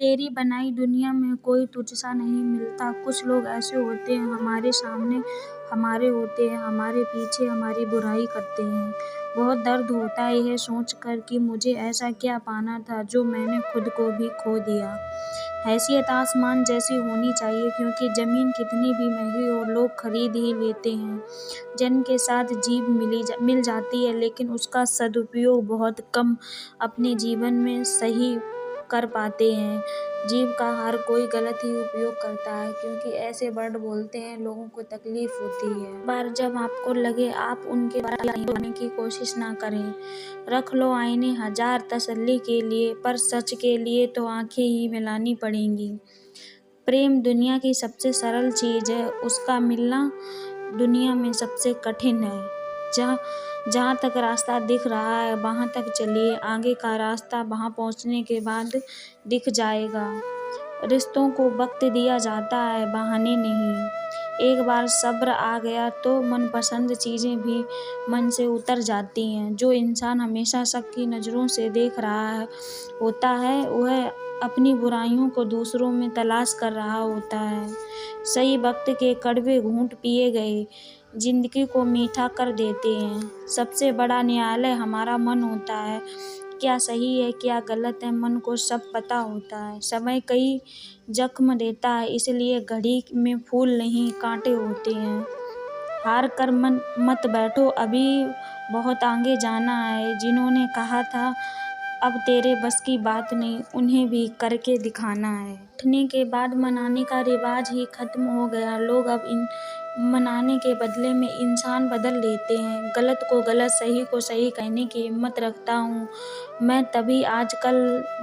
तेरी बनाई दुनिया में कोई तुझसा नहीं मिलता। कुछ लोग ऐसे होते हैं, हमारे सामने हमारे होते हैं, हमारे पीछे हमारी बुराई करते हैं। बहुत दर्द होता है यह सोचकर कि मुझे ऐसा क्या पाना था जो मैंने खुद को भी खो दिया। हैसियत आसमान जैसी होनी चाहिए, क्योंकि ज़मीन कितनी भी महंगी हो लोग खरीद ही लेते हैं। जन्म के साथ जीभ मिल जाती है, लेकिन उसका सदुपयोग बहुत कम अपने जीवन में सही कर पाते हैं। जीभ का हर कोई गलत ही उपयोग करता है, क्योंकि ऐसे वर्ड बोलते हैं लोगों को तकलीफ होती है। एक बार जब आपको लगे आप उनके बारे में जानने की कोशिश ना करें। रख लो आईने हजार तसल्ली के लिए, पर सच के लिए तो आंखें ही मिलानी पड़ेंगी। प्रेम दुनिया की सबसे सरल चीज़ है, उसका मिलना दुनिया में सबसे कठिन है। जहाँ तक रास्ता दिख रहा है वहाँ तक चलिए, आगे का रास्ता वहाँ पहुँचने के बाद दिख जाएगा। रिश्तों को वक्त दिया जाता है, बहाने नहीं। एक बार सब्र आ गया तो मनपसंद चीज़ें भी मन से उतर जाती हैं। जो इंसान हमेशा सबकी नज़रों से देख रहा होता है वह अपनी बुराइयों को दूसरों में तलाश कर रहा होता है। सही वक्त के कड़वे घूंट पिए गए जिंदगी को मीठा कर देते हैं। सबसे बड़ा न्यायालय हमारा मन होता है। क्या सही है क्या गलत है, मन को सब पता होता है। समय कई जख्म देता है, इसलिए घड़ी में फूल नहीं कांटे होते हैं। हार कर मत बैठो, अभी बहुत आगे जाना है। जिन्होंने कहा था अब तेरे बस की बात नहीं, उन्हें भी करके दिखाना है। उठने के बाद मनाने का रिवाज ही खत्म हो गया। लोग अब मनाने के बदले में इंसान बदल लेते हैं। गलत को गलत, सही को सही कहने की हिम्मत रखता हूँ मैं, तभी आजकल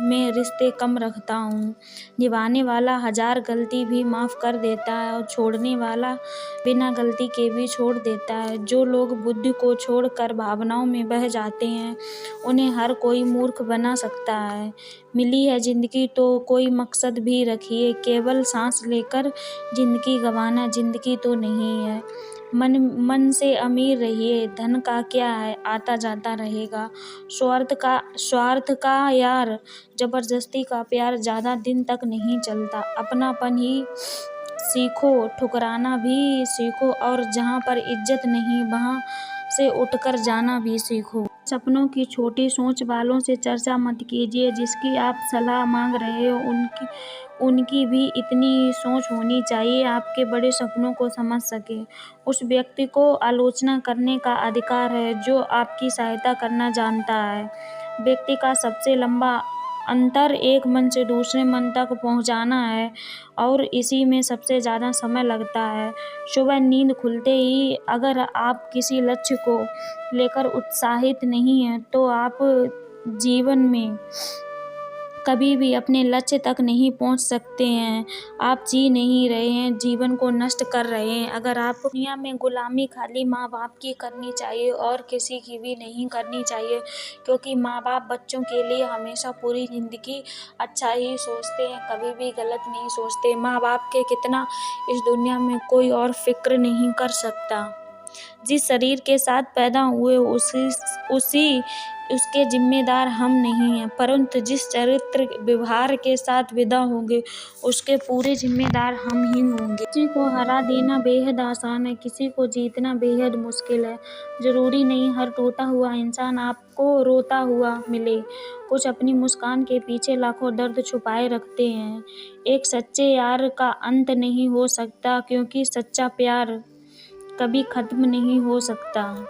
में रिश्ते कम रखता हूँ। निभाने वाला हजार गलती भी माफ़ कर देता है और छोड़ने वाला बिना गलती के भी छोड़ देता है। जो लोग बुद्धि को छोड़कर भावनाओं में बह जाते हैं उन्हें हर कोई मूर्ख बना सकता है। मिली है जिंदगी तो कोई मकसद भी रखिए, केवल सांस लेकर जिंदगी गंवाना जिंदगी तो नहीं है। मन से अमीर रहिए, धन का क्या है आता जाता रहेगा। स्वार्थ का यार, जबरदस्ती का प्यार ज़्यादा दिन तक नहीं चलता। अपनापन ही सीखो, ठुकराना भी सीखो, और जहाँ पर इज्जत नहीं वहाँ से उठकर जाना भी सीखो। सपनों की छोटी सोच वालों से चर्चा मत कीजिए। जिसकी आप सलाह मांग रहे हो उनकी भी इतनी सोच होनी चाहिए आपके बड़े सपनों को समझ सके। उस व्यक्ति को आलोचना करने का अधिकार है जो आपकी सहायता करना जानता है। व्यक्ति का सबसे लंबा अंतर एक मन से दूसरे मन तक पहुंचाना है, और इसी में सबसे ज़्यादा समय लगता है। सुबह नींद खुलते ही अगर आप किसी लक्ष्य को लेकर उत्साहित नहीं हैं तो आप जीवन में कभी भी अपने लक्ष्य तक नहीं पहुंच सकते हैं। आप जी नहीं रहे हैं, जीवन को नष्ट कर रहे हैं। अगर आप दुनिया में गुलामी खाली माँ बाप की करनी चाहिए और किसी की भी नहीं करनी चाहिए, क्योंकि माँ बाप बच्चों के लिए हमेशा पूरी ज़िंदगी अच्छा ही सोचते हैं, कभी भी गलत नहीं सोचते। माँ बाप के कितना इस दुनिया में कोई और फिक्र नहीं कर सकता। जिस शरीर के साथ पैदा हुए उसके जिम्मेदार हम नहीं हैं, परंतु जिस चरित्र व्यवहार के साथ विदा होंगे उसके पूरे जिम्मेदार हम ही होंगे। किसी को हरा देना बेहद आसान है, किसी को जीतना बेहद मुश्किल है। जरूरी नहीं हर टूटा हुआ इंसान आपको रोता हुआ मिले। कुछ अपनी मुस्कान के पीछे लाखों दर्द छुपाए रखते हैं। एक सच्चे यार का अंत नहीं हो सकता, क्योंकि सच्चा प्यार कभी खत्म नहीं हो सकता।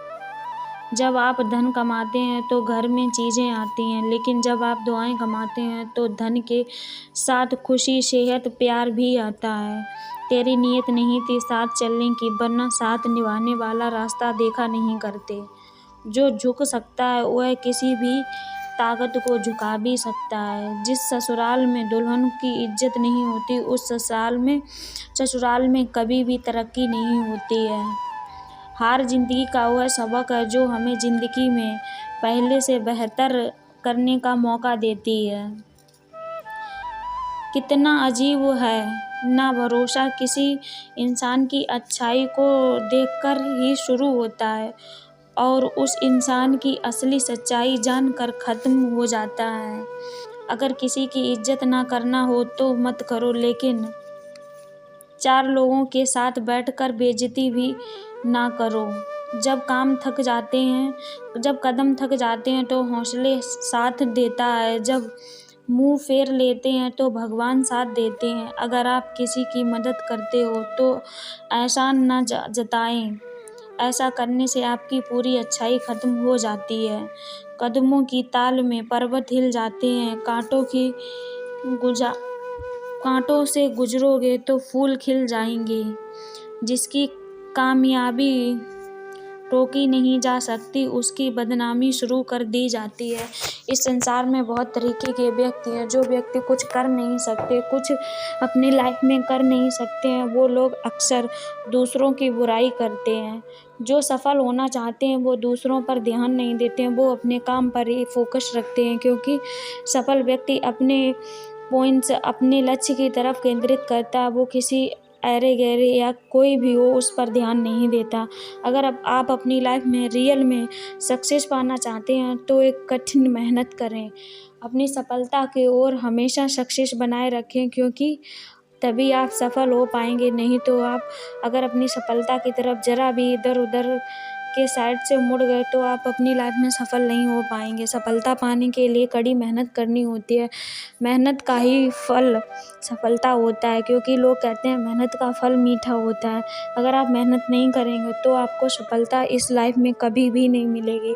जब आप धन कमाते हैं तो घर में चीज़ें आती हैं, लेकिन जब आप दुआएं कमाते हैं तो धन के साथ खुशी, सेहत, प्यार भी आता है। तेरी नीयत नहीं थी साथ चलने की, वरना साथ निभाने वाला रास्ता देखा नहीं करते। जो झुक सकता है वह किसी भी ताकत को झुका भी सकता है। जिस ससुराल में दुल्हन की इज्जत नहीं होती उस ससुराल में कभी भी तरक्की नहीं होती है। हार जिंदगी का वह सबक है जो हमें जिंदगी में पहले से बेहतर करने का मौका देती है। कितना अजीब है ना, भरोसा किसी इंसान की अच्छाई को देखकर ही शुरू होता है और उस इंसान की असली सच्चाई जानकर ख़त्म हो जाता है। अगर किसी की इज्जत ना करना हो तो मत करो, लेकिन 4 लोगों के साथ बैठकर बेइज्जती भी ना करो। जब कदम थक जाते हैं तो हौसले साथ देता है, जब मुँह फेर लेते हैं तो भगवान साथ देते हैं। अगर आप किसी की मदद करते हो तो एहसान न जताएं। ऐसा करने से आपकी पूरी अच्छाई खत्म हो जाती है। कदमों की ताल में पर्वत हिल जाते हैं। कांटों से गुजरोगे तो फूल खिल जाएंगे। जिसकी कामयाबी रोकी नहीं जा सकती, उसकी बदनामी शुरू कर दी जाती है। इस संसार में बहुत तरीके के व्यक्ति हैं। जो व्यक्ति कुछ कर नहीं सकते, कुछ अपनी लाइफ में कर नहीं सकते हैं, वो लोग अक्सर दूसरों की बुराई करते हैं। जो सफल होना चाहते हैं वो दूसरों पर ध्यान नहीं देते हैं, वो अपने काम पर ही फोकस रखते हैं, क्योंकि सफल व्यक्ति अपने पॉइंट्स, अपने लक्ष्य की तरफ केंद्रित करता है। वो किसी अरे गहरे या कोई भी हो उस पर ध्यान नहीं देता। अगर आप अपनी लाइफ में रियल में सक्सेस पाना चाहते हैं तो एक कठिन मेहनत करें। अपनी सफलता की ओर हमेशा सक्सेस बनाए रखें, क्योंकि तभी आप सफल हो पाएंगे। नहीं तो आप अगर अपनी सफलता की तरफ जरा भी इधर उधर के साइड से मुड़ गए तो आप अपनी लाइफ में सफल नहीं हो पाएंगे। सफलता पाने के लिए कड़ी मेहनत करनी होती है। मेहनत का ही फल सफलता होता है, क्योंकि लोग कहते हैं मेहनत का फल मीठा होता है। अगर आप मेहनत नहीं करेंगे तो आपको सफलता इस लाइफ में कभी भी नहीं मिलेगी।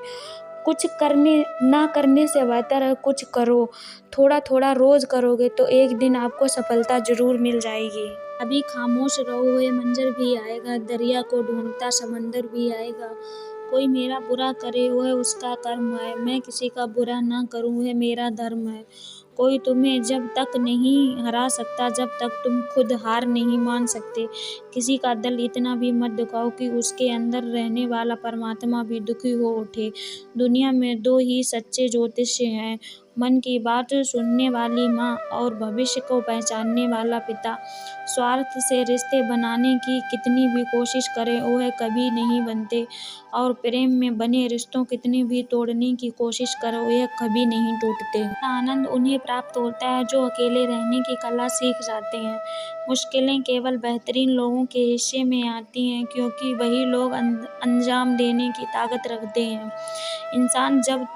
कुछ ना करने से बेहतर है कुछ करो। थोड़ा थोड़ा रोज करोगे तो एक दिन आपको सफलता जरूर मिल जाएगी। अभी खामोश रहो, ये मंजर भी आएगा। दरिया को ढूंढता समंदर भी आएगा। कोई मेरा बुरा करे वह उसका कर्म है, मैं किसी का बुरा ना करूं वह मेरा धर्म है। कोई तुम्हें जब तक नहीं हरा सकता जब तक तुम खुद हार नहीं मान सकते। किसी का दिल इतना भी मत दुखाओ कि उसके अंदर रहने वाला परमात्मा भी दुखी हो उठे। दुनिया में 2 ही सच्चे ज्योतिषी हैं, मन की बात सुनने वाली माँ और भविष्य को पहचानने वाला पिता। स्वार्थ से रिश्ते बनाने की कितनी भी कोशिश करें वह कभी नहीं बनते, और प्रेम में बने रिश्तों कितनी भी तोड़ने की कोशिश करो यह कभी नहीं टूटते। आनंद उन्हें प्राप्त होता है जो अकेले रहने की कला सीख जाते हैं। मुश्किलें केवल बेहतरीन लोगों के हिस्से में आती हैं, क्योंकि वही लोग अंजाम देने की ताकत रखते हैं। इंसान जब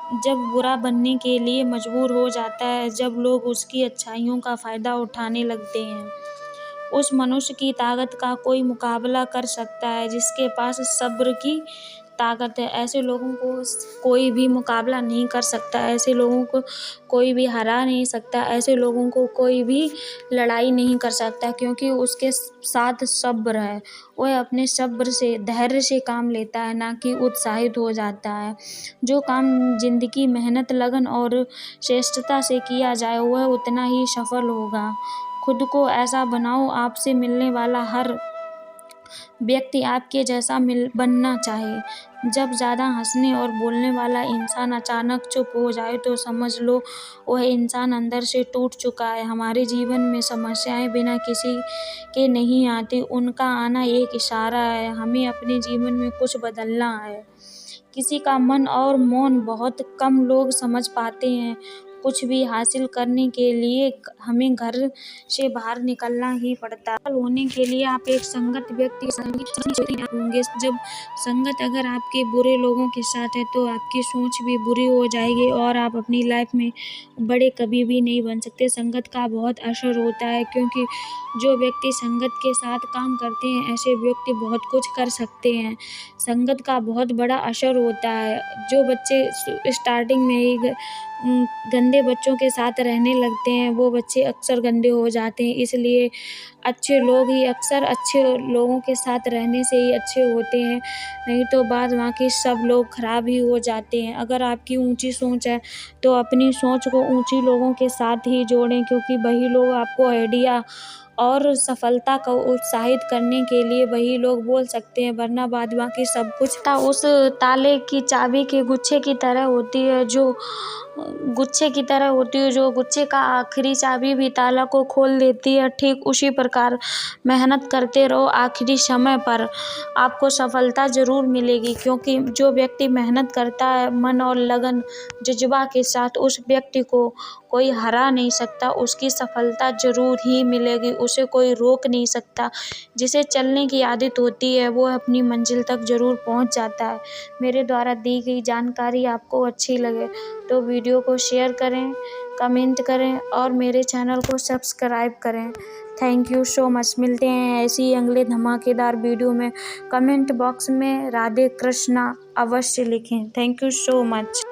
बुरा बनने के लिए मजबूर हो जाता है, जब लोग उसकी अच्छाइयों का फ़ायदा उठाने लगते हैं। उस मनुष्य की ताकत का कोई मुकाबला कर सकता है जिसके पास सब्र की ताकत है। ऐसे लोगों को कोई भी मुकाबला नहीं कर सकता, ऐसे लोगों को कोई भी हरा नहीं सकता, ऐसे लोगों को कोई भी लड़ाई नहीं कर सकता, क्योंकि उसके साथ सब्र है। वह अपने सब्र से, धैर्य से काम लेता है, ना कि उत्साहित हो जाता है। जो काम जिंदगी मेहनत, लगन और श्रेष्ठता से किया जाए वह उतना ही सफल होगा। खुद को ऐसा बनाओ आपसे मिलने वाला हर व्यक्ति आपके जैसा बनना चाहे। जब ज़्यादा हंसने और बोलने वाला इंसान अचानक चुप हो जाए तो समझ लो वह इंसान अंदर से टूट चुका है। हमारे जीवन में समस्याएं बिना किसी के नहीं आती, उनका आना एक इशारा है। हमें अपने जीवन में कुछ बदलना है। किसी का मन और मौन बहुत कम लोग समझ पाते हैं। कुछ भी हासिल करने के लिए हमें घर से बाहर निकलना ही पड़ता है। सफल होने के लिए आप एक संगत व्यक्ति होंगे। जब संगत अगर आपके बुरे लोगों के साथ है तो आपकी सोच भी बुरी हो जाएगी और आप अपनी लाइफ में बड़े कभी भी नहीं बन सकते। संगत का बहुत असर होता है, क्योंकि जो व्यक्ति संगत के साथ काम करते हैं ऐसे व्यक्ति बहुत कुछ कर सकते हैं। संगत का बहुत बड़ा असर होता है। जो बच्चे स्टार्टिंग में ही गंदे बच्चों के साथ रहने लगते हैं वो बच्चे अक्सर गंदे हो जाते हैं। इसलिए अच्छे लोग ही अक्सर अच्छे लोगों के साथ रहने से ही अच्छे होते हैं, नहीं तो बाद बाकी सब लोग खराब ही हो जाते हैं। अगर आपकी ऊंची सोच है तो अपनी सोच को ऊंची लोगों के साथ ही जोड़ें, क्योंकि वही लोग आपको आइडिया और सफलता को उत्साहित करने के लिए वही लोग बोल सकते हैं, वरना बाद बाकी सब कुछ उस ताले की चाबी के गुच्छे की तरह होती है, जो गुच्छे का आखिरी चाबी भी ताला को खोल देती है। ठीक उसी प्रकार मेहनत करते रहो, आखिरी समय पर आपको सफलता ज़रूर मिलेगी, क्योंकि जो व्यक्ति मेहनत करता है मन और लगन जज्बा के साथ, उस व्यक्ति को कोई हरा नहीं सकता, उसकी सफलता ज़रूर ही मिलेगी, उसे कोई रोक नहीं सकता। जिसे चलने की आदत होती है वो अपनी मंजिल तक ज़रूर पहुंच जाता है। मेरे द्वारा दी गई जानकारी आपको अच्छी लगे तो वीडियो को शेयर करें, कमेंट करें और मेरे चैनल को सब्सक्राइब करें। Thank you so much. मिलते हैं ऐसी ही अगले धमाकेदार वीडियो में। कमेंट बॉक्स में राधे कृष्णा अवश्य लिखें। Thank you so much.